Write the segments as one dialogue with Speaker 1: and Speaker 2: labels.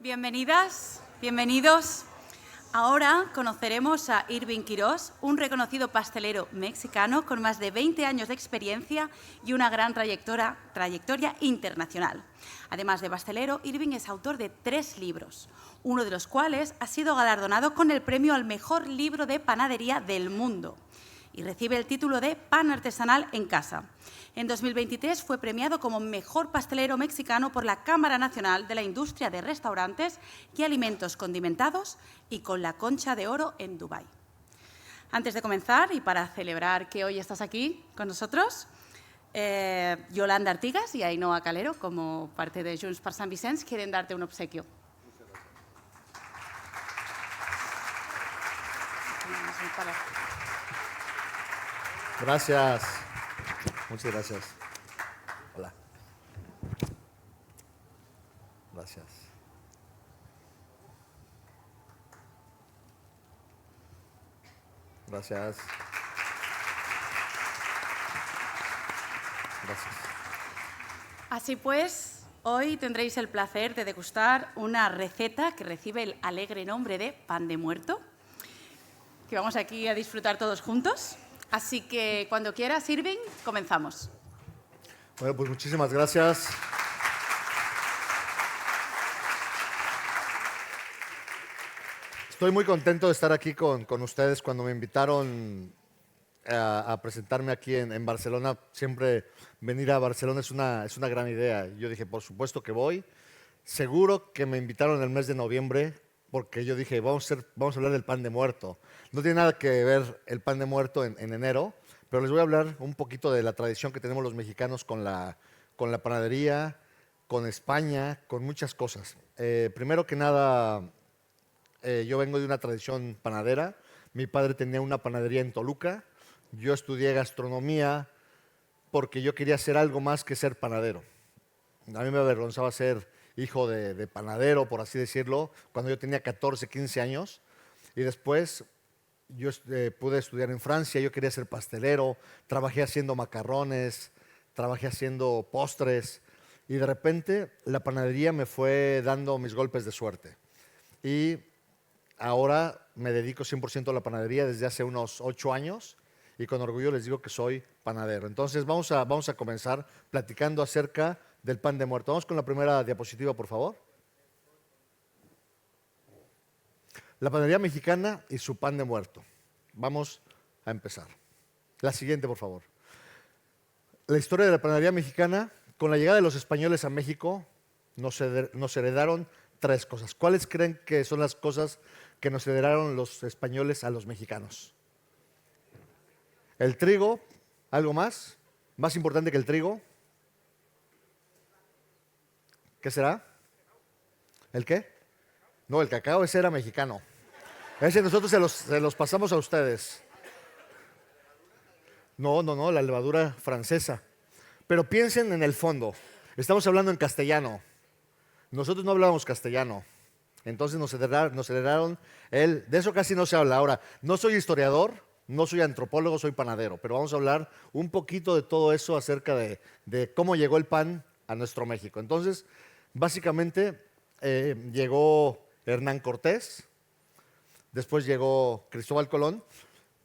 Speaker 1: Bienvenidas, bienvenidos. Ahora conoceremos a Irving Quirós, un reconocido pastelero mexicano con más de 20 años de experiencia y una gran trayectoria internacional. Además de pastelero, Irving es autor de 3 libros, uno de los cuales ha sido galardonado con el premio al mejor libro de panadería del mundo y recibe el título de Pan Artesanal en Casa. En 2023 fue premiado como mejor pastelero mexicano por la Cámara Nacional de la Industria de Restaurantes y Alimentos Condimentados y con la Concha de Oro en Dubái. Antes de comenzar, y para celebrar que hoy estás aquí con nosotros, Yolanda Artigas y Ainhoa Calero, como parte de Junts per Sant Vicenç, quieren darte un obsequio.
Speaker 2: Gracias. Muchas gracias. Hola. Gracias. Gracias. Gracias.
Speaker 1: Así pues, hoy tendréis el placer de degustar una receta que recibe el alegre nombre de pan de muerto, que vamos aquí a disfrutar todos juntos. Así que cuando quieras, Irving, comenzamos.
Speaker 2: Bueno, pues muchísimas gracias. Estoy muy contento de estar aquí con ustedes. Cuando me invitaron a presentarme aquí en Barcelona, siempre venir a Barcelona es una gran idea. Yo dije, por supuesto que voy. Seguro que me invitaron en el mes de noviembre porque yo dije, vamos a hablar del pan de muerto. No tiene nada que ver el pan de muerto en enero, pero les voy a hablar un poquito de la tradición que tenemos los mexicanos con la panadería, con España, con muchas cosas. Primero que nada, yo vengo de una tradición panadera. Mi padre tenía una panadería en Toluca. Yo estudié gastronomía porque yo quería ser algo más que ser panadero. A mí me avergonzaba ser hijo de panadero, por así decirlo, cuando yo tenía 14, 15 años. Y después yo pude estudiar en Francia, yo quería ser pastelero, trabajé haciendo macarrones, trabajé haciendo postres. Y de repente la panadería me fue dando mis golpes de suerte. Y ahora me dedico 100% a la panadería desde hace unos 8 años y con orgullo les digo que soy panadero. Entonces vamos a comenzar platicando acerca del pan de muerto. Vamos con la primera diapositiva, por favor. La panadería mexicana y su pan de muerto. Vamos a empezar. La siguiente, por favor. La historia de la panadería mexicana. Con la llegada de los españoles a México, nos heredaron 3 cosas. ¿Cuáles creen que son las cosas que nos heredaron los españoles a los mexicanos? El trigo, ¿algo más? Más importante que el trigo. ¿Qué será? ¿El qué? No, el cacao, ese era mexicano. Ese nosotros se los pasamos a ustedes. No, la levadura francesa. Pero piensen en el fondo. Estamos hablando en castellano. Nosotros no hablábamos castellano. Entonces nos heredaron de eso casi no se habla. Ahora, no soy historiador, no soy antropólogo, soy panadero, pero vamos a hablar un poquito de todo eso acerca de cómo llegó el pan a nuestro México. Entonces, básicamente llegó Hernán Cortés, después llegó Cristóbal Colón,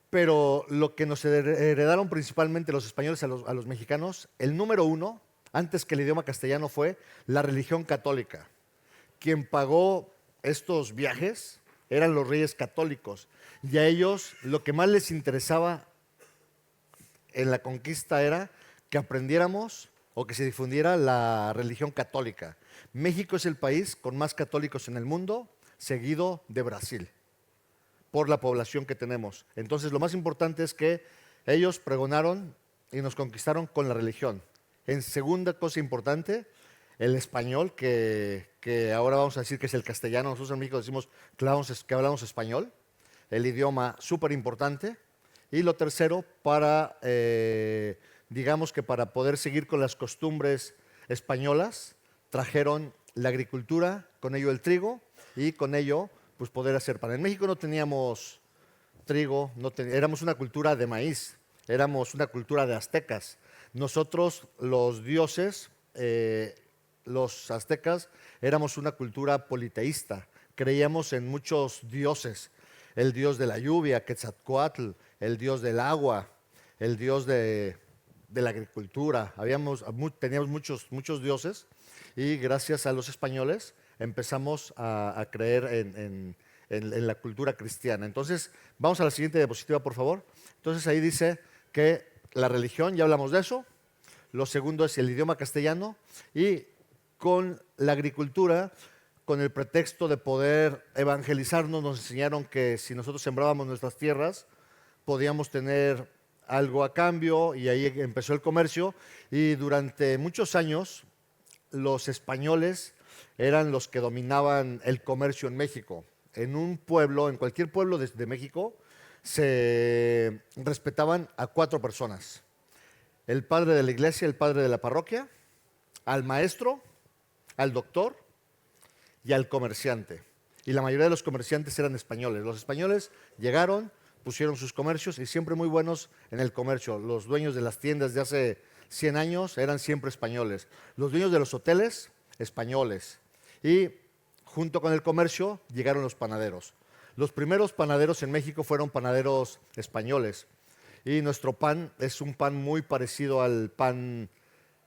Speaker 2: pero lo que nos heredaron principalmente los españoles a los mexicanos, el número 1, antes que el idioma castellano, fue la religión católica. Quien pagó estos viajes eran los reyes católicos y a ellos lo que más les interesaba en la conquista era que aprendiéramos o que se difundiera la religión católica. México es el país con más católicos en el mundo, seguido de Brasil, por la población que tenemos. Entonces, lo más importante es que ellos pregonaron y nos conquistaron con la religión. En segunda cosa importante, el español, que ahora vamos a decir que es el castellano. Nosotros en México decimos que hablamos español, el idioma súper importante. Y lo tercero, digamos que para poder seguir con las costumbres españolas, trajeron la agricultura, con ello el trigo, y con ello pues poder hacer pan. En México no teníamos trigo, éramos una cultura de maíz, éramos una cultura de aztecas. Nosotros, los dioses, los aztecas éramos una cultura politeísta, creíamos en muchos dioses, el dios de la lluvia, Quetzalcóatl, el dios del agua, el dios de la agricultura. Teníamos muchos dioses y gracias a los españoles empezamos a creer en la cultura cristiana. Entonces, vamos a la siguiente diapositiva, por favor. Entonces, ahí dice que la religión, ya hablamos de eso. Lo segundo es el idioma castellano y con la agricultura, con el pretexto de poder evangelizarnos, nos enseñaron que si nosotros sembrábamos nuestras tierras, podíamos tener algo a cambio y ahí empezó el comercio y durante muchos años los españoles eran los que dominaban el comercio en México. En un pueblo, en cualquier pueblo de México, se respetaban a 4 personas: el padre de la iglesia, el padre de la parroquia, al maestro, al doctor y al comerciante. Y la mayoría de los comerciantes eran españoles. Los españoles llegaron, pusieron sus comercios y siempre muy buenos en el comercio. Los dueños de las tiendas de hace 100 años eran siempre españoles. Los dueños de los hoteles, españoles. Y junto con el comercio llegaron los panaderos. Los primeros panaderos en México fueron panaderos españoles. Y nuestro pan es un pan muy parecido al pan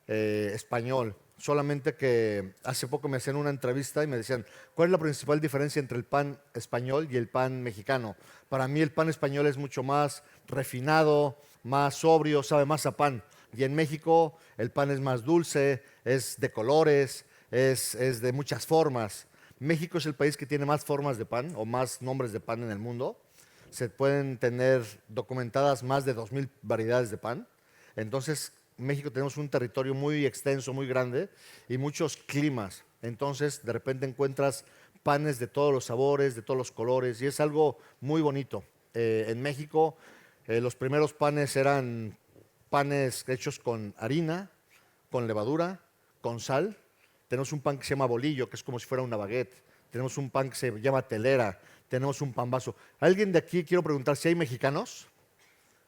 Speaker 2: español. Solamente que hace poco me hacían una entrevista y me decían, ¿cuál es la principal diferencia entre el pan español y el pan mexicano? Para mí el pan español es mucho más refinado, más sobrio, sabe más a pan. Y en México el pan es más dulce, es de colores, es de muchas formas. México es el país que tiene más formas de pan o más nombres de pan en el mundo. Se pueden tener documentadas más de 2000 variedades de pan. Entonces, México tenemos un territorio muy extenso, muy grande y muchos climas. Entonces, de repente encuentras panes de todos los sabores, de todos los colores y es algo muy bonito. En México, los primeros panes eran panes hechos con harina, con levadura, con sal. Tenemos un pan que se llama bolillo, que es como si fuera una baguette. Tenemos un pan que se llama telera. Tenemos un pambazo. ¿Alguien de aquí, quiero preguntar, si hay mexicanos?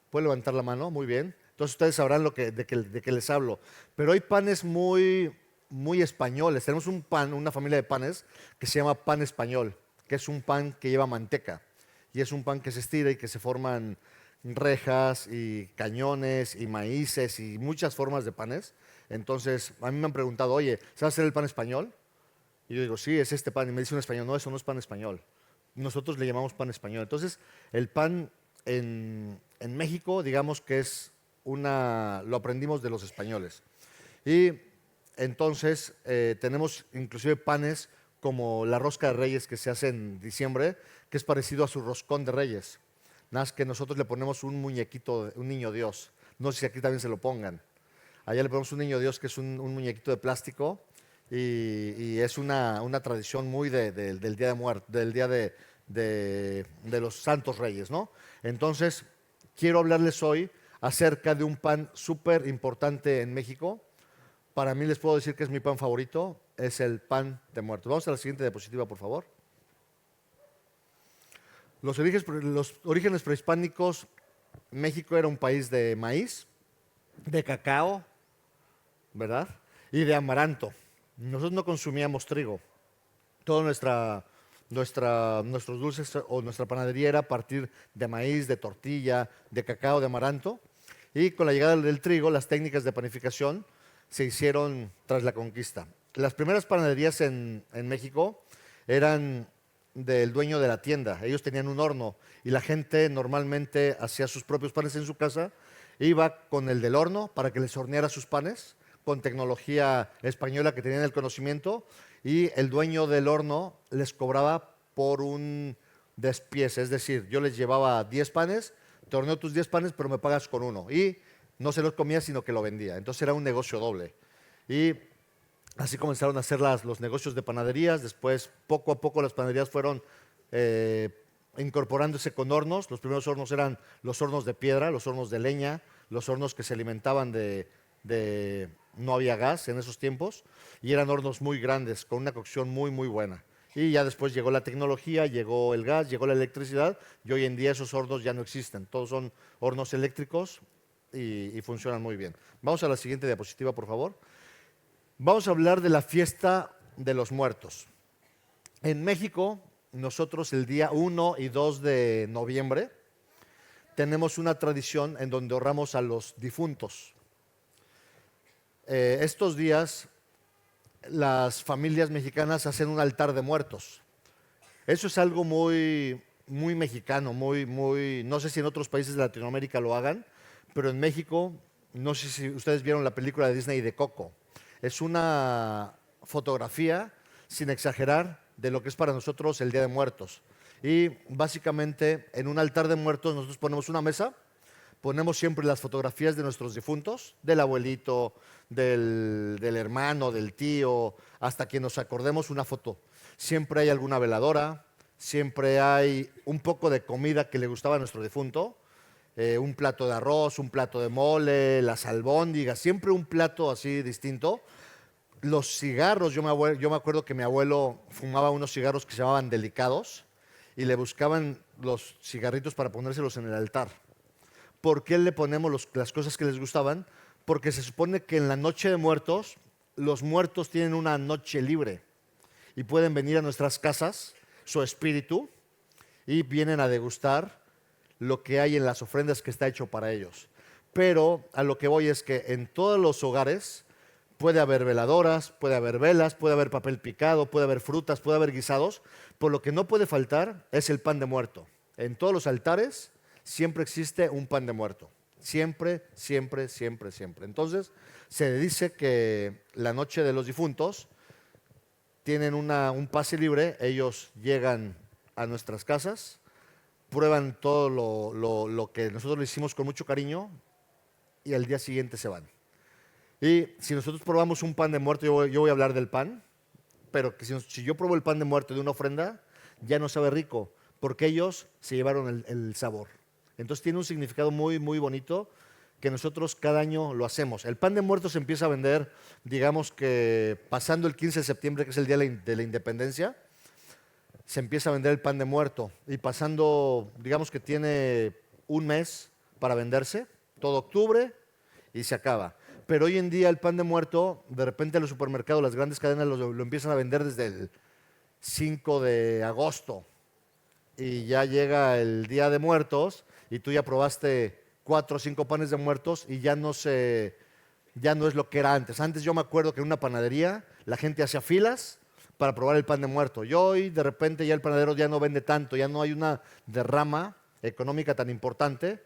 Speaker 2: ¿Puede levantar la mano? Muy bien. Entonces ustedes sabrán de qué les hablo. Pero hay panes muy españoles. Tenemos un pan, una familia de panes que se llama pan español, que es un pan que lleva manteca. Y es un pan que se estira y que se forman rejas y cañones y maíces y muchas formas de panes. Entonces, a mí me han preguntado, oye, ¿sabes hacer el pan español? Y yo digo, sí, es este pan. Y me dice un español, no, eso no es pan español. Nosotros le llamamos pan español. Entonces, el pan en México, digamos que lo aprendimos de los españoles. Y entonces tenemos inclusive panes como la rosca de Reyes que se hace en diciembre, que es parecido a su roscón de Reyes. Nada más que nosotros le ponemos un muñequito, un niño Dios. No sé si aquí también se lo pongan. Allá le ponemos un niño Dios que es un muñequito de plástico y es una tradición muy del Día de Muerte, del Día de los Santos Reyes, ¿no? Entonces, quiero hablarles hoy acerca de un pan súper importante en México. Para mí les puedo decir que es mi pan favorito, es el pan de muertos. Vamos a la siguiente diapositiva, por favor. Los orígenes prehispánicos, México era un país de maíz, de cacao, ¿verdad? Y de amaranto. Nosotros no consumíamos trigo. Toda nuestros dulces o nuestra panadería era a partir de maíz, de tortilla, de cacao, de amaranto. Y con la llegada del trigo, las técnicas de panificación se hicieron tras la conquista. Las primeras panaderías en México eran del dueño de la tienda. Ellos tenían un horno y la gente normalmente hacía sus propios panes en su casa. Iba con el del horno para que les horneara sus panes con tecnología española que tenían el conocimiento y el dueño del horno les cobraba por un despiece. Es decir, yo les llevaba 10 panes, te horneo tus 10 panes, pero me pagas con uno. Y no se los comía, sino que lo vendía. Entonces era un negocio doble. Y así comenzaron a hacer los negocios de panaderías. Después, poco a poco, las panaderías fueron incorporándose con hornos. Los primeros hornos eran los hornos de piedra, los hornos de leña, los hornos que se alimentaban no había gas en esos tiempos, y eran hornos muy grandes, con una cocción muy buena. Y ya después llegó la tecnología, llegó el gas, llegó la electricidad, y hoy en día esos hornos ya no existen. Todos son hornos eléctricos y funcionan muy bien. Vamos a la siguiente diapositiva, por favor. Vamos a hablar de la fiesta de los muertos. En México, nosotros el día 1 y 2 de noviembre tenemos una tradición en donde honramos a los difuntos. Estos días las familias mexicanas hacen un altar de muertos. Eso es algo muy mexicano, no sé si en otros países de Latinoamérica lo hagan, pero en México, no sé si ustedes vieron la película de Disney de Coco. Es una fotografía, sin exagerar, de lo que es para nosotros el Día de Muertos. Y básicamente en un altar de muertos nosotros ponemos una mesa, ponemos siempre las fotografías de nuestros difuntos, del abuelito, del hermano, del tío, hasta que nos acordemos una foto. Siempre hay alguna veladora, siempre hay un poco de comida que le gustaba a nuestro difunto, un plato de arroz, un plato de mole, las albóndigas, siempre un plato así distinto. Los cigarros, yo me acuerdo que mi abuelo fumaba unos cigarros que se llamaban delicados y le buscaban los cigarritos para ponérselos en el altar. ¿Por qué le ponemos las cosas que les gustaban? Porque se supone que en la noche de muertos, los muertos tienen una noche libre y pueden venir a nuestras casas, su espíritu, y vienen a degustar lo que hay en las ofrendas que está hecho para ellos. Pero a lo que voy es que en todos los hogares puede haber veladoras, puede haber velas, puede haber papel picado, puede haber frutas, puede haber guisados. Por lo que no puede faltar es el pan de muerto. En todos los altares siempre existe un pan de muerto. Siempre, siempre, siempre, siempre. Entonces, se dice que la noche de los difuntos tienen un pase libre. Ellos llegan a nuestras casas, prueban todo lo que nosotros le hicimos con mucho cariño y al día siguiente se van. Y si nosotros probamos un pan de muerto, yo voy a hablar del pan, pero que si yo pruebo el pan de muerto de una ofrenda, ya no sabe rico, porque ellos se llevaron el sabor. Entonces tiene un significado muy, muy bonito que nosotros cada año lo hacemos. El pan de muerto se empieza a vender, digamos que pasando el 15 de septiembre, que es el día de la independencia, se empieza a vender el pan de muerto y pasando, digamos que tiene un mes para venderse, todo octubre y se acaba. Pero hoy en día el pan de muerto, de repente los supermercados, las grandes cadenas lo empiezan a vender desde el 5 de agosto y ya llega el Día de Muertos y tú ya probaste 4 o 5 panes de muertos y ya no es lo que era antes. Antes yo me acuerdo que en una panadería la gente hacía filas para probar el pan de muerto. Y hoy de repente ya el panadero ya no vende tanto, ya no hay una derrama económica tan importante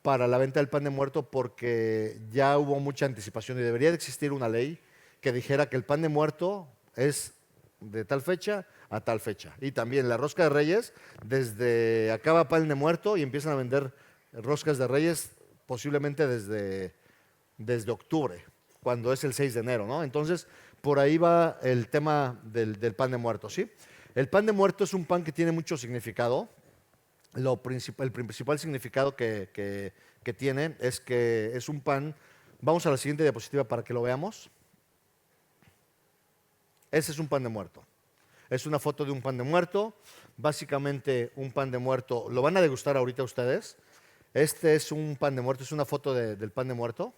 Speaker 2: para la venta del pan de muerto porque ya hubo mucha anticipación y debería de existir una ley que dijera que el pan de muerto es de tal fecha a tal fecha. Y también la rosca de Reyes, desde acaba pan de muerto y empiezan a vender roscas de Reyes posiblemente desde octubre, cuando es el 6 de enero, ¿no? Entonces, por ahí va el tema del pan de muerto, ¿sí? El pan de muerto es un pan que tiene mucho significado. El principal significado que tiene es que es un pan. Vamos a la siguiente diapositiva para que lo veamos. Ese es un pan de muerto. Es una foto de un pan de muerto. Básicamente un pan de muerto. Lo van a degustar ahorita ustedes. Este es un pan de muerto, es una foto del pan de muerto.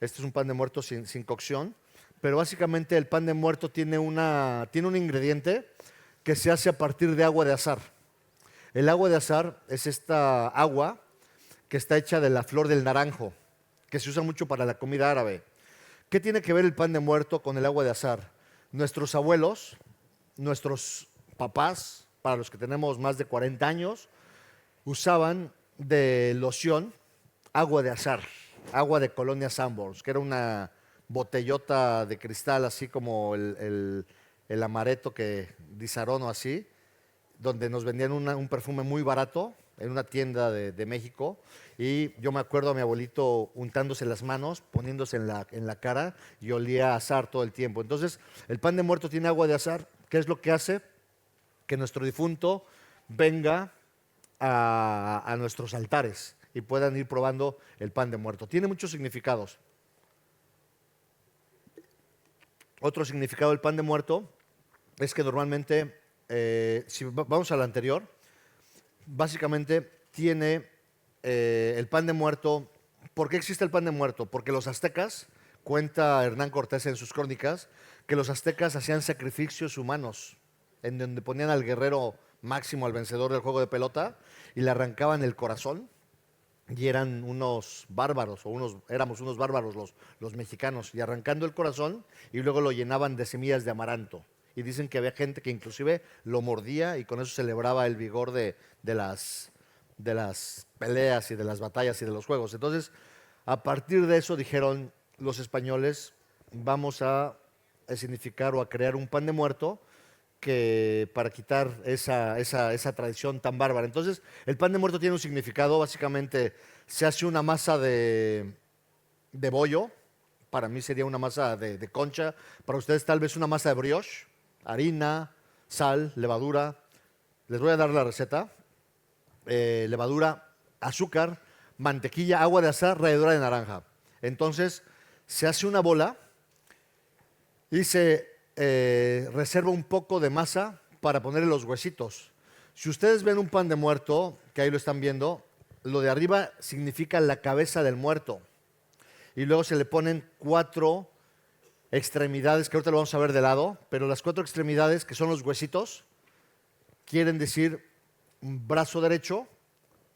Speaker 2: Este es un pan de muerto sin cocción. Pero básicamente el pan de muerto tiene un ingrediente que se hace a partir de agua de azahar. El agua de azahar es esta agua que está hecha de la flor del naranjo, que se usa mucho para la comida árabe. ¿Qué tiene que ver el pan de muerto con el agua de azahar? Nuestros abuelos, nuestros papás, para los que tenemos más de 40 años, usaban de loción agua de azahar, agua de Colonia Sanborns, que era una botellota de cristal, así como el amaretto que Disaronno así, donde nos vendían un perfume muy barato en una tienda de México. Y yo me acuerdo a mi abuelito untándose las manos, poniéndose en la cara y olía a azahar todo el tiempo. Entonces, el pan de muerto tiene agua de azahar. ¿Qué es lo que hace? Que nuestro difunto venga a nuestros altares y puedan ir probando el pan de muerto. Tiene muchos significados. Otro significado del pan de muerto es que normalmente, si vamos al anterior, básicamente tiene el pan de muerto. ¿Por qué existe el pan de muerto? Porque los aztecas, Cuenta Hernán Cortés en sus crónicas que los aztecas hacían sacrificios humanos, en donde ponían al guerrero máximo, al vencedor del juego de pelota, y le arrancaban el corazón, y eran unos bárbaros, éramos unos bárbaros los mexicanos, y arrancando el corazón, y luego lo llenaban de semillas de amaranto. Y dicen que había gente que inclusive lo mordía y con eso celebraba el vigor de las peleas y de las batallas y de los juegos. Entonces, a partir de eso dijeron los españoles, vamos a significar o a crear un pan de muerto que para quitar esa tradición tan bárbara. Entonces, el pan de muerto tiene un significado, básicamente se hace una masa de bollo, para mí sería una masa de concha, para ustedes tal vez una masa de brioche, harina, sal, levadura. Les voy a dar la receta. Levadura, azúcar, mantequilla, agua de azahar, ralladura de naranja. Entonces, se hace una bola y se reserva un poco de masa para ponerle los huesitos. Si ustedes ven un pan de muerto, que ahí lo están viendo, lo de arriba significa la cabeza del muerto. Y luego se le ponen 4 extremidades, que ahorita lo vamos a ver de lado, pero las 4 extremidades, que son los huesitos, quieren decir brazo derecho,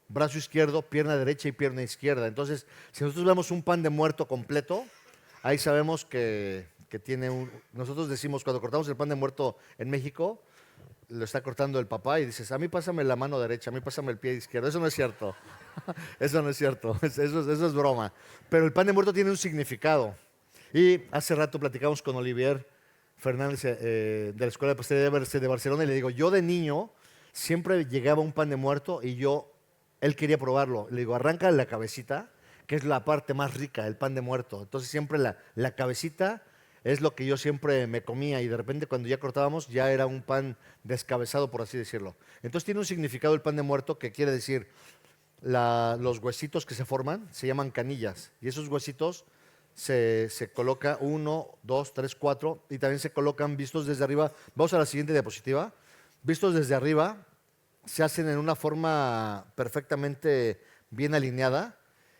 Speaker 2: brazo izquierdo, pierna derecha y pierna izquierda. Entonces, si nosotros vemos un pan de muerto completo, ahí sabemos que tiene un... Nosotros decimos, cuando cortamos el pan de muerto en México, lo está cortando el papá y dices, a mí pásame la mano derecha, a mí pásame el pie izquierdo. Eso no es cierto. Eso no es cierto. Eso es broma. Pero el pan de muerto tiene un significado. Y hace rato platicamos con Olivier Fernández de la Escuela de Pastelería de Barcelona y le digo, yo de niño siempre llegaba un pan de muerto y él quería probarlo. Le digo, arranca la cabecita, que es la parte más rica, el pan de muerto. Entonces siempre la cabecita es lo que yo siempre me comía y de repente cuando ya cortábamos ya era un pan descabezado, por así decirlo. Entonces tiene un significado el pan de muerto que quiere decir los huesitos que se forman se llaman canillas y esos huesitos se coloca 1, 2, 3, 4 y también se colocan vistos desde arriba. Vamos a la siguiente diapositiva. Vistos desde arriba se hacen en una forma perfectamente bien alineada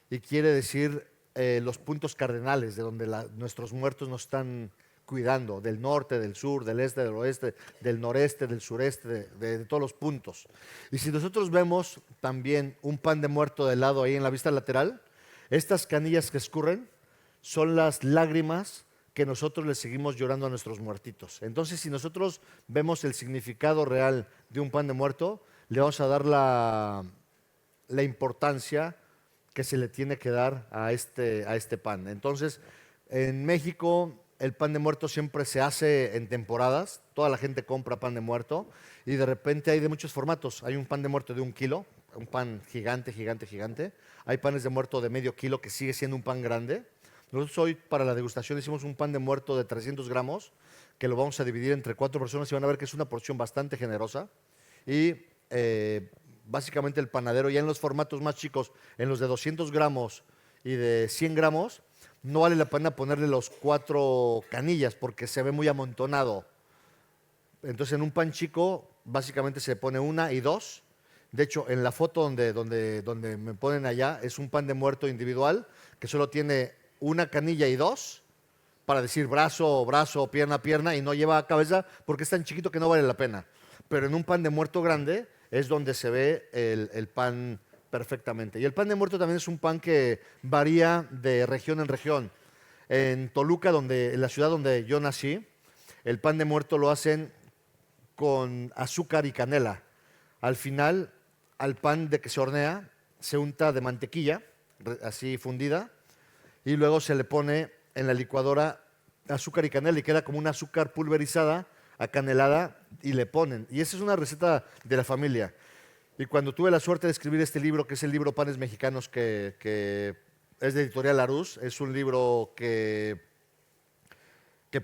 Speaker 2: y quiere decir los puntos cardenales de donde nuestros muertos nos están cuidando, del norte, del sur, del este, del oeste, del noreste, del sureste, de todos los puntos. Y si nosotros vemos también un pan de muerto de lado ahí en la vista lateral, estas canillas que escurren son las lágrimas que nosotros le seguimos llorando a nuestros muertitos. Entonces, si nosotros vemos el significado real de un pan de muerto, le vamos a dar la importancia que se le tiene que dar a este pan. Entonces, en México el pan de muerto siempre se hace en temporadas, toda la gente compra pan de muerto y de repente hay de muchos formatos. Hay un pan de muerto de 1 kilo, un pan gigante, gigante, gigante. Hay panes de muerto de medio kilo que sigue siendo un pan grande. Nosotros hoy para la degustación hicimos un pan de muerto de 300 gramos que lo vamos a dividir entre 4 personas y van a ver que es una porción bastante generosa. Y básicamente el panadero ya en los formatos más chicos, en los de 200 gramos y de 100 gramos, no vale la pena ponerle los 4 canillas porque se ve muy amontonado. Entonces en un pan chico básicamente se pone 1 y 2. De hecho, en la foto donde me ponen allá es un pan de muerto individual que solo tiene 1 canilla y 2 para decir brazo, brazo, pierna, pierna y no lleva cabeza porque es tan chiquito que no vale la pena. Pero en un pan de muerto grande es donde se ve el pan perfectamente. Y el pan de muerto también es un pan que varía de región en región. En Toluca, en la ciudad donde yo nací, el pan de muerto lo hacen con azúcar y canela. Al final, al pan de que se hornea, se unta de mantequilla, así fundida, y luego se le pone en la licuadora azúcar y canela y queda como una azúcar pulverizada, acanelada, y le ponen. Y esa es una receta de la familia. Y cuando tuve la suerte de escribir este libro, que es el libro Panes Mexicanos, que es de Editorial Larousse, es un libro que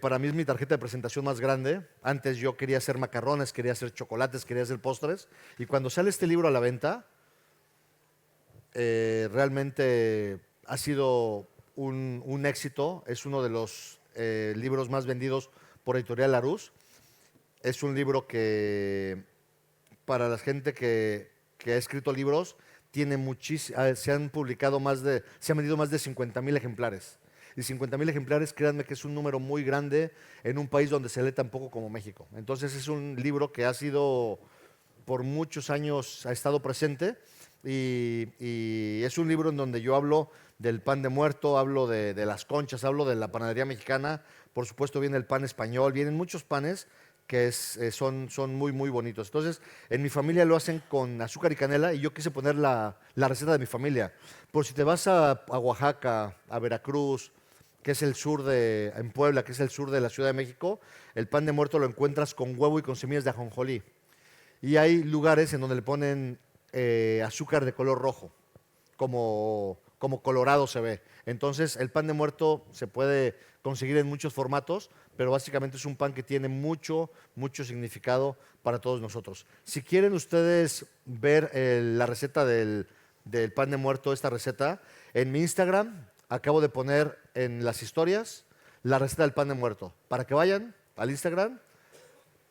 Speaker 2: para mí es mi tarjeta de presentación más grande. Antes yo quería hacer macarrones, quería hacer chocolates, quería hacer postres. Y cuando sale este libro a la venta, realmente ha sido un éxito. Es uno de los libros más vendidos por Editorial Larousse. Es un libro que para la gente que ha escrito libros, se han vendido más de 50,000 ejemplares. y 50,000 ejemplares, créanme que es un número muy grande en un país donde se lee tan poco como México. Entonces es un libro que ha sido, por muchos años, ha estado presente y es un libro en donde yo hablo del pan de muerto, hablo de las conchas, hablo de la panadería mexicana, por supuesto viene el pan español, vienen muchos panes que son muy, muy bonitos. Entonces, en mi familia lo hacen con azúcar y canela y yo quise poner la receta de mi familia. Por si te vas a Oaxaca, a Veracruz, que es el sur en Puebla, que es el sur de la Ciudad de México, el pan de muerto lo encuentras con huevo y con semillas de ajonjolí. Y hay lugares en donde le ponen azúcar de color rojo, como colorado se ve. Entonces, el pan de muerto se puede conseguir en muchos formatos, pero básicamente es un pan que tiene mucho, mucho significado para todos nosotros. Si quieren ustedes ver la receta del pan de muerto, esta receta, en mi Instagram acabo de poner en las historias la receta del pan de muerto. Para que vayan al Instagram,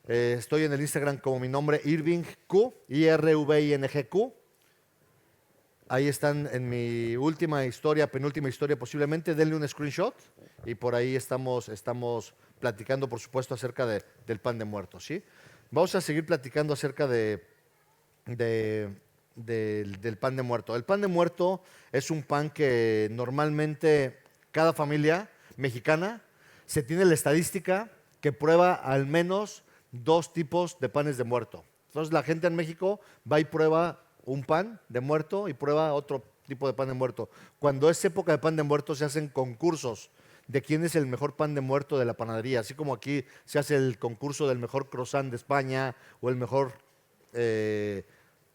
Speaker 2: estoy en el Instagram como mi nombre, Irving Q, IRVINGQ. Ahí están en mi última historia, penúltima historia posiblemente, denle un screenshot y por ahí estamos platicando, por supuesto, acerca del pan de muerto, ¿sí? Vamos a seguir platicando acerca del pan de muerto. El pan de muerto es un pan que normalmente cada familia mexicana se tiene la estadística que prueba al menos 2 tipos de panes de muerto. Entonces la gente en México va y prueba un pan de muerto y prueba otro tipo de pan de muerto. Cuando es época de pan de muerto se hacen concursos de quién es el mejor pan de muerto de la panadería, así como aquí se hace el concurso del mejor croissant de España o el mejor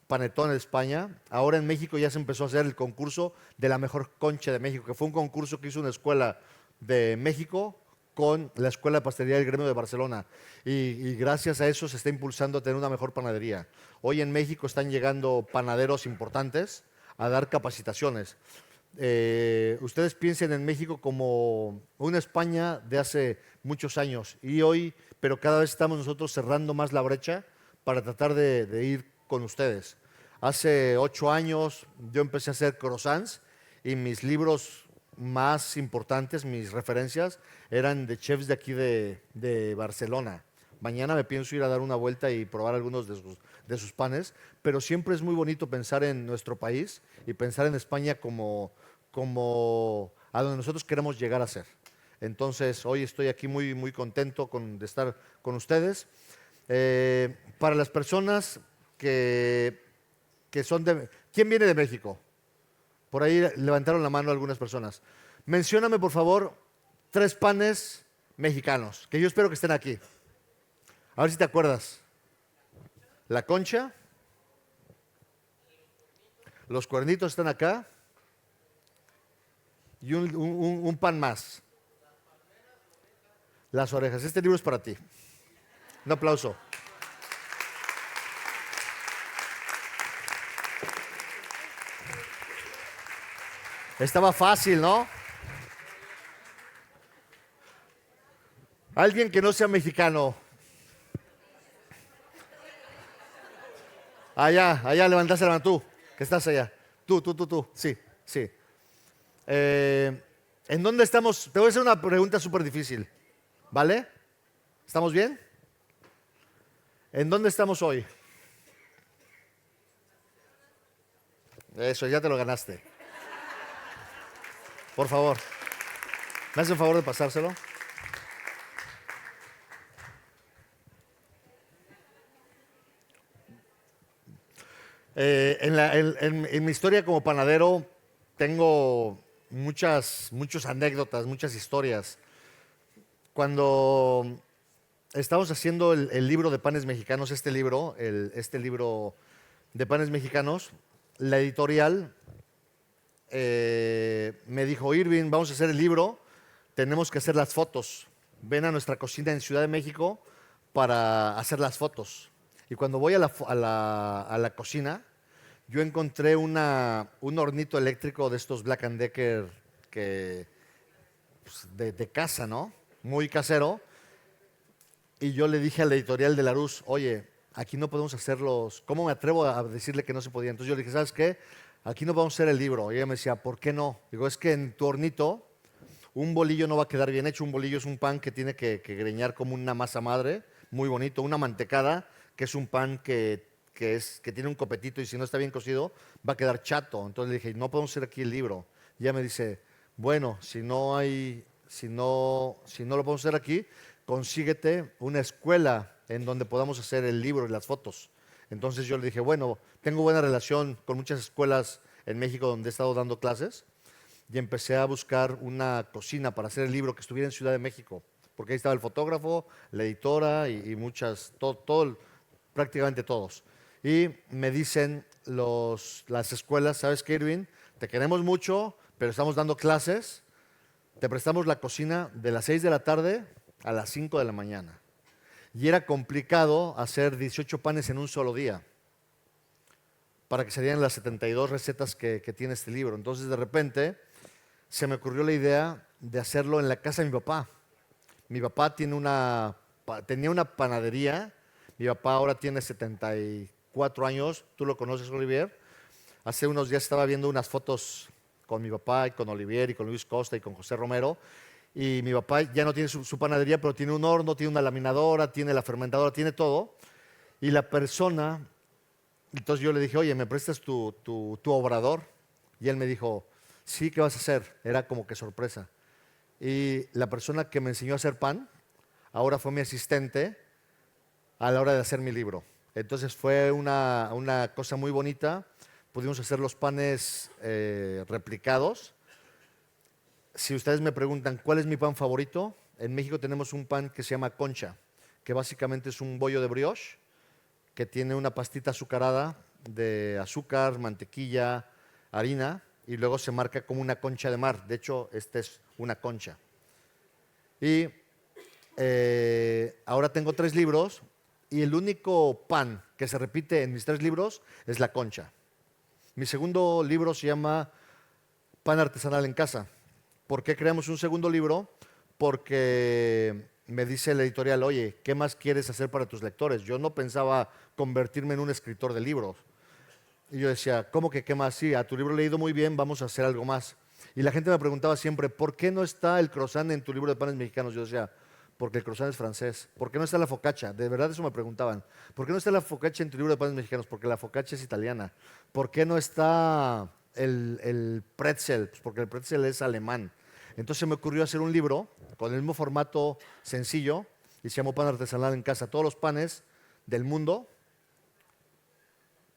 Speaker 2: panetón de España. Ahora en México ya se empezó a hacer el concurso de la mejor concha de México, que fue un concurso que hizo una escuela de México con la Escuela de Pastelería del Gremio de Barcelona y gracias a eso se está impulsando a tener una mejor panadería. Hoy en México están llegando panaderos importantes a dar capacitaciones. Ustedes piensen en México como una España de hace muchos años y hoy, pero cada vez estamos nosotros cerrando más la brecha para tratar de ir con ustedes. Hace 8 años yo empecé a hacer croissants y mis libros más importantes, mis referencias, eran de chefs de aquí de Barcelona. Mañana me pienso ir a dar una vuelta y probar algunos de sus panes, pero siempre es muy bonito pensar en nuestro país y pensar en España como a donde nosotros queremos llegar a ser. Entonces, hoy estoy aquí muy, muy contento de estar con ustedes. Para las personas que son de... ¿Quién viene de México? Por ahí levantaron la mano algunas personas. Mencióname, por favor, 3 panes mexicanos, que yo espero que estén aquí. A ver si te acuerdas. La concha. Los cuernitos están acá. Y un pan más. Las orejas. Este libro es para ti. Un aplauso. Estaba fácil, ¿no? Alguien que no sea mexicano. Allá, levantaste la mano tú, que estás allá. Tú. Sí. ¿En dónde estamos? Te voy a hacer una pregunta súper difícil, ¿vale? ¿Estamos bien? ¿En dónde estamos hoy? Eso, ya te lo ganaste. Por favor, ¿me hace el favor de pasárselo? En mi historia como panadero tengo muchas anécdotas, muchas historias. Cuando estamos haciendo el libro de panes mexicanos, este libro de panes mexicanos, la editorial me dijo: Irving, vamos a hacer el libro, tenemos que hacer las fotos. Ven a nuestra cocina en Ciudad de México para hacer las fotos. Y cuando voy a la cocina, yo encontré un hornito eléctrico de estos Black & Decker pues, de casa, ¿no? Muy casero. Y yo le dije a la editorial de Larousse: oye, aquí no podemos hacerlos. ¿Cómo me atrevo a decirle que no se podía? Entonces yo le dije: ¿sabes qué? Aquí no vamos a hacer el libro. Y ella me decía: ¿por qué no? Digo: es que en tu hornito un bolillo no va a quedar bien hecho. Un bolillo es un pan que tiene que greñar como una masa madre, muy bonito. Una mantecada, que es un pan que tiene un copetito y si no está bien cocido, va a quedar chato. Entonces le dije, no podemos hacer aquí el libro. Y ella me dice, bueno, si no lo podemos hacer aquí, consíguete una escuela en donde podamos hacer el libro y las fotos. Entonces yo le dije, bueno, tengo buena relación con muchas escuelas en México donde he estado dando clases y empecé a buscar una cocina para hacer el libro que estuviera en Ciudad de México, porque ahí estaba el fotógrafo, la editora y muchas, prácticamente todos. Y me dicen las escuelas, ¿sabes qué, Irving? Te queremos mucho, pero estamos dando clases, te prestamos la cocina de las 6 de la tarde a las 5 de la mañana. Y era complicado hacer 18 panes en un solo día para que se dieran las 72 recetas que tiene este libro. Entonces, de repente, se me ocurrió la idea de hacerlo en la casa de mi papá. Mi papá tenía una panadería. Mi papá ahora tiene 74 años. ¿Tú lo conoces, Olivier? Hace unos días estaba viendo unas fotos con mi papá y con Olivier y con Luis Costa y con José Romero. Y mi papá ya no tiene su panadería, pero tiene un horno, tiene una laminadora, tiene la fermentadora, tiene todo. Y la persona, entonces yo le dije, oye, ¿me prestas tu obrador? Y él me dijo, sí, ¿qué vas a hacer? Era como que sorpresa. Y la persona que me enseñó a hacer pan, ahora fue mi asistente a la hora de hacer mi libro. Entonces fue una cosa muy bonita. Pudimos hacer los panes replicados. Si ustedes me preguntan cuál es mi pan favorito, en México tenemos un pan que se llama concha, que básicamente es un bollo de brioche, que tiene una pastita azucarada de azúcar, mantequilla, harina, y luego se marca como una concha de mar. De hecho, esta es una concha. Y ahora tengo 3 libros, y el único pan que se repite en mis 3 libros es la concha. Mi segundo libro se llama Pan Artesanal en Casa. ¿Por qué creamos un segundo libro? Porque me dice el editorial, oye, ¿qué más quieres hacer para tus lectores? Yo no pensaba convertirme en un escritor de libros. Y yo decía, ¿cómo que qué más? Sí, a tu libro le he ido muy bien, vamos a hacer algo más. Y la gente me preguntaba siempre, ¿por qué no está el croissant en tu libro de panes mexicanos? Yo decía, porque el croissant es francés. ¿Por qué no está la focaccia? De verdad eso me preguntaban. ¿Por qué no está la focaccia en tu libro de panes mexicanos? Porque la focaccia es italiana. ¿Por qué no está el pretzel? Pues porque el pretzel es alemán. Entonces me ocurrió hacer un libro con el mismo formato sencillo y se llamó Pan Artesanal en Casa. Todos los panes del mundo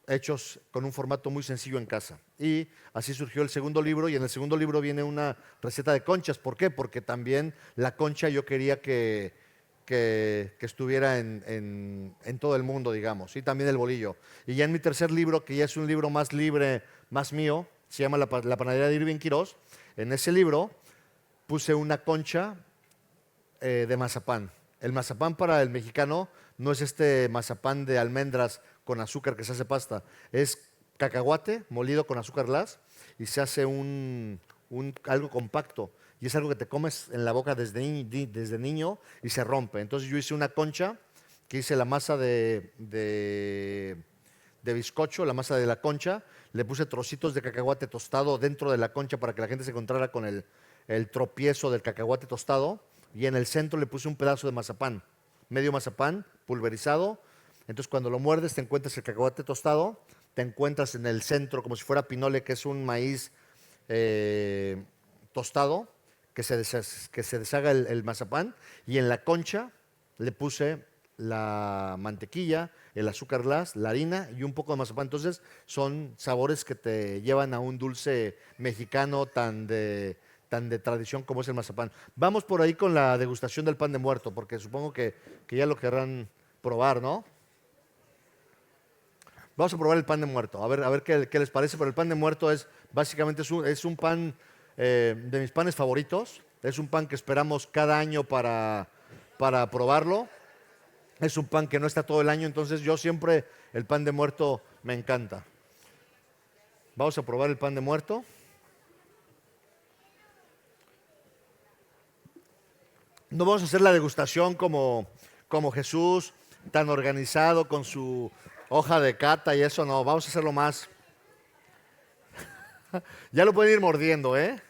Speaker 2: hechos con un formato muy sencillo en casa. Y así surgió el segundo libro, y en el segundo libro viene una receta de conchas. ¿Por qué? Porque también la concha yo quería que estuviera en todo el mundo, digamos, y también el bolillo. Y ya en mi tercer libro, que ya es un libro más libre, más mío, se llama La panadería de Irving Quirós. En ese libro puse una concha de mazapán. El mazapán para el mexicano no es este mazapán de almendras con azúcar que se hace pasta, es cacahuate molido con azúcar glass y se hace algo compacto y es algo que te comes en la boca desde niño y se rompe. Entonces yo hice una concha que hice la masa de bizcocho, la masa de la concha, le puse trocitos de cacahuate tostado dentro de la concha para que la gente se encontrara con el tropiezo del cacahuate tostado, y en el centro le puse un pedazo de mazapán, medio mazapán pulverizado. Entonces cuando lo muerdes te encuentras el cacahuate tostado, te encuentras en el centro como si fuera pinole, que es un maíz tostado, que se deshaga el mazapán, y en la concha le puse la mantequilla, el azúcar glass, la harina y un poco de mazapán. Entonces son sabores que te llevan a un dulce mexicano tan de tradición como es el mazapán. Vamos por ahí con la degustación del pan de muerto, porque supongo que ya lo querrán probar, ¿no? Vamos a probar el pan de muerto, a ver qué les parece, pero el pan de muerto básicamente es un pan de mis panes favoritos. Es un pan que esperamos cada año para probarlo. Es un pan que no está todo el año, entonces yo siempre el pan de muerto me encanta. Vamos a probar el pan de muerto. No vamos a hacer la degustación como Jesús, tan organizado con su hoja de cata y eso, no. Vamos a hacerlo más. Ya lo pueden ir mordiendo, ¿eh?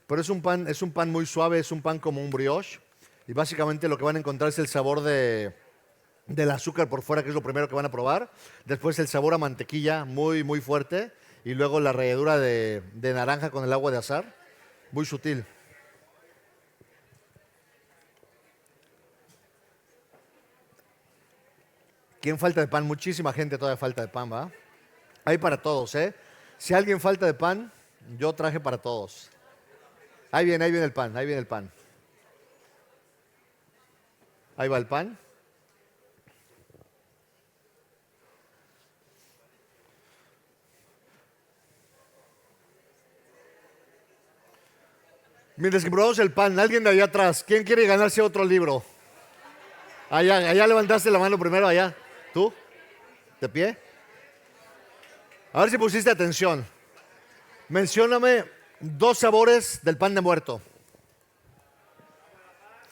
Speaker 2: pero es un pan muy suave, es un pan como un brioche. Y básicamente lo que van a encontrar es el sabor del azúcar por fuera, que es lo primero que van a probar. Después el sabor a mantequilla muy, muy fuerte. Y luego la ralladura de naranja con el agua de azahar, muy sutil. ¿Quién falta de pan? Muchísima gente todavía falta de pan, ¿va? Hay para todos, ¿eh? Si alguien falta de pan, yo traje para todos. Ahí viene el pan, ahí viene el pan. Ahí va el pan. Mientras que probamos el pan, alguien de allá atrás, ¿quién quiere ganarse otro libro? Allá levantaste la mano primero, allá. ¿Tú? ¿De pie? A ver si pusiste atención. Mencióname 2 sabores del pan de muerto.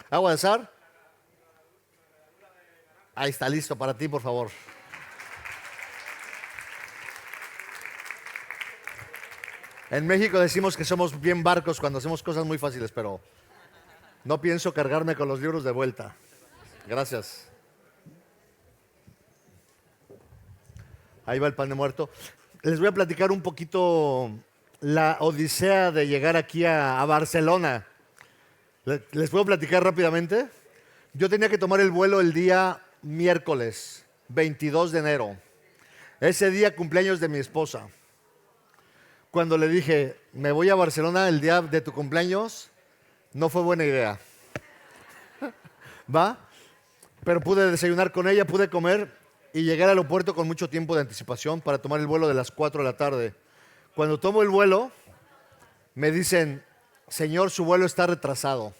Speaker 2: Agua de azahar. Ahí está, listo para ti, por favor. En México decimos que somos bien barcos cuando hacemos cosas muy fáciles, pero no pienso cargarme con los libros de vuelta. Gracias. Ahí va el pan de muerto. Les voy a platicar un poquito la odisea de llegar aquí a Barcelona. ¿Les puedo platicar rápidamente? Yo tenía que tomar el vuelo el día miércoles, 22 de enero. Ese día cumpleaños de mi esposa. Cuando le dije, me voy a Barcelona el día de tu cumpleaños, no fue buena idea. ¿Va? Pero pude desayunar con ella, pude comer y llegué al aeropuerto con mucho tiempo de anticipación para tomar el vuelo de las 4 de la tarde. Cuando tomo el vuelo, me dicen, señor, su vuelo está retrasado.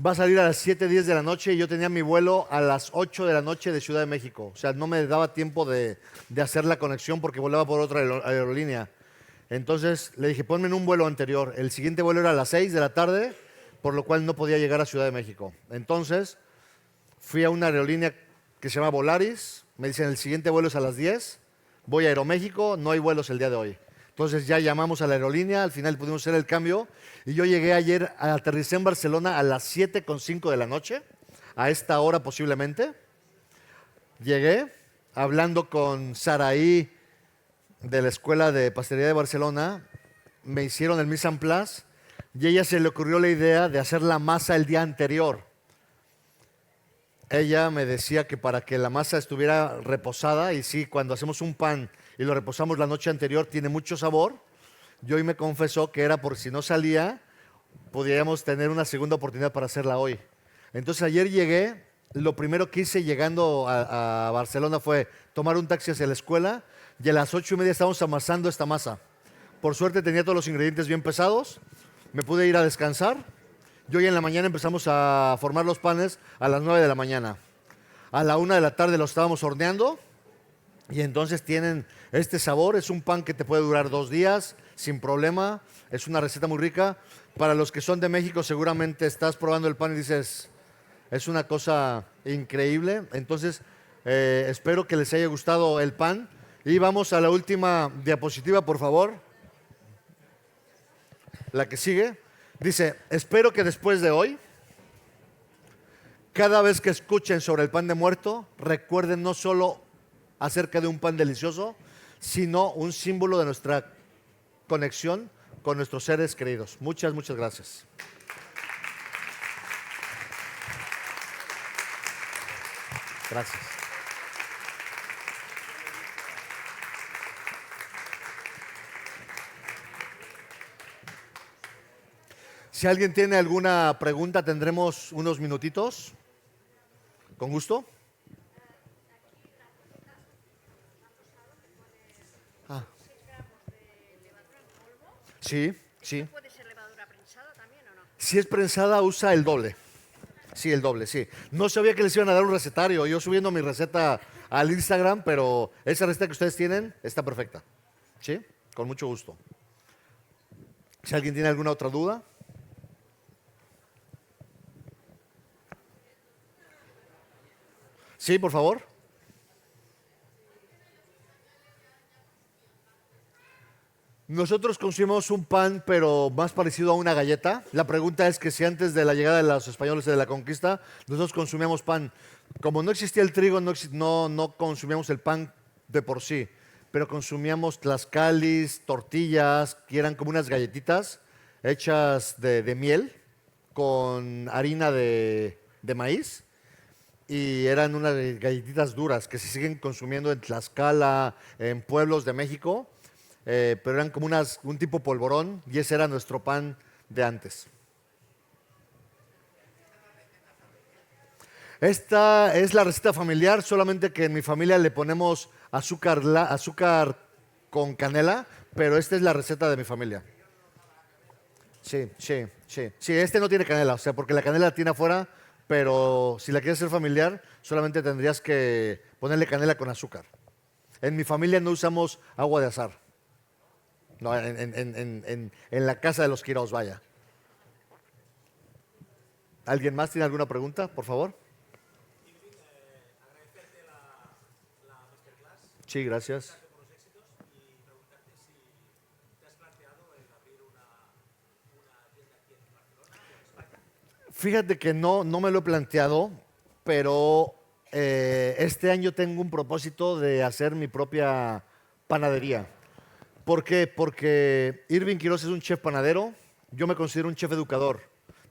Speaker 2: Va a salir a las 7:10 de la noche y yo tenía mi vuelo a las 8 de la noche de Ciudad de México. O sea, no me daba tiempo de hacer la conexión porque volaba por otra aerolínea. Entonces le dije, ponme en un vuelo anterior. El siguiente vuelo era a las 6 de la tarde, por lo cual no podía llegar a Ciudad de México. Entonces fui a una aerolínea que se llama Volaris. Me dicen, el siguiente vuelo es a las 10. Voy a Aeroméxico, no hay vuelos el día de hoy. Entonces ya llamamos a la aerolínea, al final pudimos hacer el cambio. Y yo llegué ayer, aterricé en Barcelona a las 7:05 de la noche, a esta hora posiblemente. Llegué hablando con Saraí de la Escuela de Pastelería de Barcelona, me hicieron el mise en place y a ella se le ocurrió la idea de hacer la masa el día anterior. Ella me decía que para que la masa estuviera reposada, y sí, cuando hacemos un pan y lo reposamos la noche anterior tiene mucho sabor, y hoy me confesó que era por si no salía, podríamos tener una segunda oportunidad para hacerla hoy. Entonces ayer llegué, lo primero que hice llegando a Barcelona fue tomar un taxi hacia la escuela y a las 8:30 estábamos amasando esta masa. Por suerte tenía todos los ingredientes bien pesados, me pude ir a descansar. Y hoy en la mañana empezamos a formar los panes a las 9 de la mañana. A la 1 de la tarde los estábamos horneando y entonces tienen este sabor. Es un pan que te puede durar 2 días sin problema. Es una receta muy rica. Para los que son de México seguramente estás probando el pan y dices, es una cosa increíble. Entonces espero que les haya gustado el pan. Y vamos a la última diapositiva, por favor. La que sigue. Dice, espero que después de hoy, cada vez que escuchen sobre el pan de muerto, recuerden no solo acerca de un pan delicioso, sino un símbolo de nuestra conexión con nuestros seres queridos. Muchas, muchas gracias. Gracias. Si alguien tiene alguna pregunta, tendremos unos minutitos. Con gusto. Ah. Sí, sí.
Speaker 3: ¿Puede ser levadura prensada también o no?
Speaker 2: Si es prensada, usa el doble. Sí, el doble, sí. No sabía que les iban a dar un recetario. Yo subiendo mi receta al Instagram, pero esa receta que ustedes tienen está perfecta. ¿Sí? Con mucho gusto. Si alguien tiene alguna otra duda. Sí, por favor. Nosotros consumimos un pan, pero más parecido a una galleta. La pregunta es que si antes de la llegada de los españoles y de la conquista, nosotros consumíamos pan. Como no existía el trigo, no consumíamos el pan de por sí, pero consumíamos tlaxcalis, tortillas, que eran como unas galletitas hechas de miel con harina de maíz. Y eran unas galletitas duras que se siguen consumiendo en Tlaxcala, en pueblos de México, pero eran como un tipo polvorón y ese era nuestro pan de antes. Esta es la receta familiar, solamente que en mi familia le ponemos azúcar con canela, pero esta es la receta de mi familia. Sí, sí, sí. Sí, este no tiene canela, o sea, porque la canela la tiene afuera, pero si la quieres hacer familiar, solamente tendrías que ponerle canela con azúcar. En mi familia no usamos agua de azahar. No, en la casa de los Quirós, vaya. ¿Alguien más tiene alguna pregunta, por favor? Sí, gracias. Fíjate que no me lo he planteado, pero este año tengo un propósito de hacer mi propia panadería. ¿Por qué? Porque Irving Quiroz es un chef panadero, yo me considero un chef educador.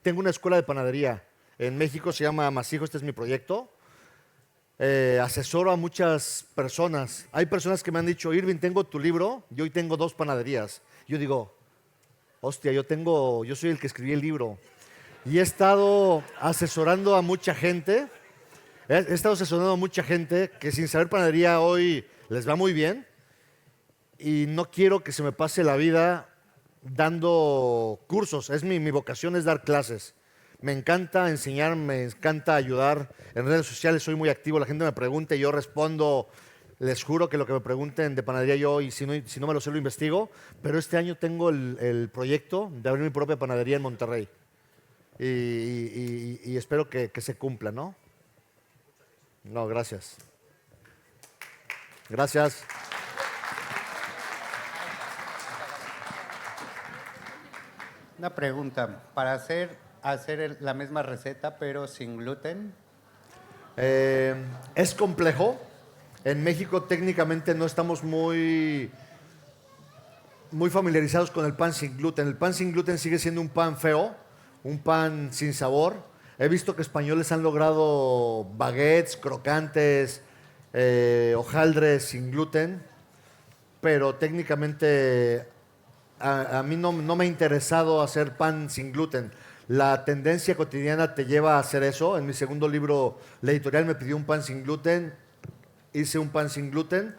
Speaker 2: Tengo una escuela de panadería. En México se llama Masijo, este es mi proyecto. Asesoro a muchas personas. Hay personas que me han dicho, Irving, tengo tu libro y hoy tengo 2 panaderías. Yo digo, hostia, yo soy el que escribí el libro. Y he estado asesorando a mucha gente. He estado asesorando a mucha gente que sin saber panadería hoy les va muy bien. Y no quiero que se me pase la vida dando cursos. Mi vocación es dar clases. Me encanta enseñar, me encanta ayudar. En redes sociales soy muy activo. La gente me pregunta y yo respondo. Les juro que lo que me pregunten de panadería yo, y si no me lo sé, lo investigo. Pero este año tengo el proyecto de abrir mi propia panadería en Monterrey. Y espero que se cumpla, ¿no? No, gracias. Gracias.
Speaker 4: Una pregunta, para hacer la misma receta pero sin gluten.
Speaker 2: Es complejo. En México técnicamente no estamos muy familiarizados con el pan sin gluten. El pan sin gluten sigue siendo un pan feo, un pan sin sabor. He visto que españoles han logrado baguettes, crocantes, hojaldres sin gluten, pero técnicamente a mí no me ha interesado hacer pan sin gluten. La tendencia cotidiana te lleva a hacer eso. En mi segundo libro, la editorial me pidió un pan sin gluten, hice un pan sin gluten,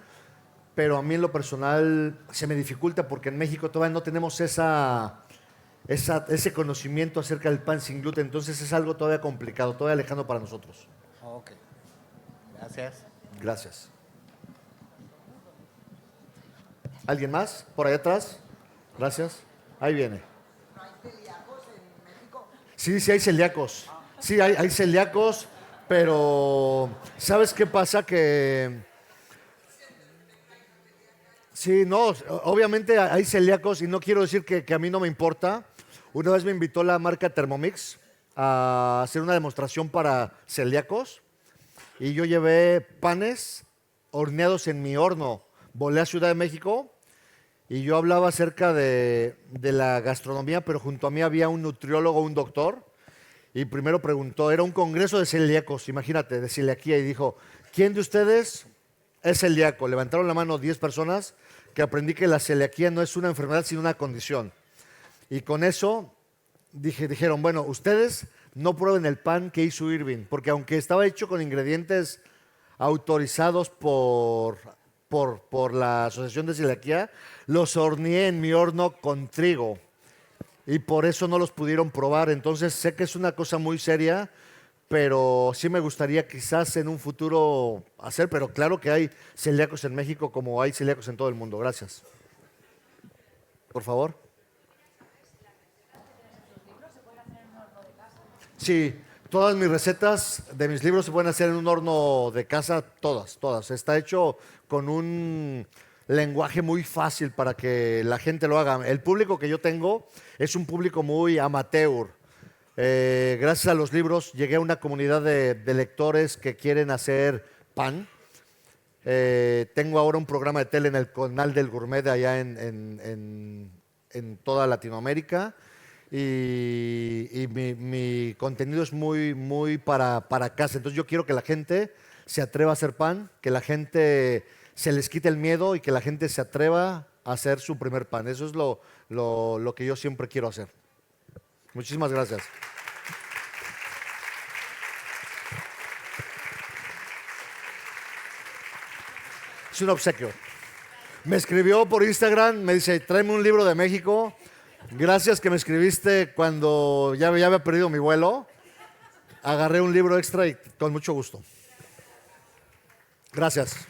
Speaker 2: pero a mí en lo personal se me dificulta porque en México todavía no tenemos ese conocimiento acerca del pan sin gluten, entonces es algo todavía complicado, todavía lejano para nosotros.
Speaker 4: Ok, gracias.
Speaker 2: Gracias. ¿Alguien más? ¿Por allá atrás? Gracias. Ahí viene.
Speaker 5: ¿No hay celíacos en México?
Speaker 2: Sí hay celíacos. Sí, hay celíacos, pero ¿sabes qué pasa? Que sí, no, obviamente hay celíacos y no quiero decir que a mí no me importa. Una vez me invitó la marca Thermomix a hacer una demostración para celíacos y yo llevé panes horneados en mi horno. Volé a Ciudad de México y yo hablaba acerca de la gastronomía, pero junto a mí había un nutriólogo, un doctor, y primero preguntó, era un congreso de celíacos, imagínate, de celiaquía, y dijo, ¿quién de ustedes es celíaco? Levantaron la mano 10 personas, que aprendí que la celiaquía no es una enfermedad, sino una condición. Y con eso dijeron, bueno, ustedes no prueben el pan que hizo Irving, porque aunque estaba hecho con ingredientes autorizados por la Asociación de Celiaquía, los horneé en mi horno con trigo y por eso no los pudieron probar. Entonces sé que es una cosa muy seria, pero sí me gustaría quizás en un futuro hacer, pero claro que hay celíacos en México como hay celíacos en todo el mundo. Gracias. Por favor. Sí, todas mis recetas de mis libros se pueden hacer en un horno de casa, todas. Está hecho con un lenguaje muy fácil para que la gente lo haga. El público que yo tengo es un público muy amateur. Gracias a los libros llegué a una comunidad de lectores que quieren hacer pan. Tengo ahora un programa de tele en el canal del Gourmet de allá en toda Latinoamérica y mi contenido es muy para casa. Entonces yo quiero que la gente se atreva a hacer pan, que la gente se les quite el miedo y que la gente se atreva a hacer su primer pan. Eso es lo que yo siempre quiero hacer. Muchísimas gracias. Es un obsequio. Me escribió por Instagram, me dice, tráeme un libro de México. Gracias que me escribiste cuando ya había perdido mi vuelo. Agarré un libro extra y con mucho gusto. Gracias.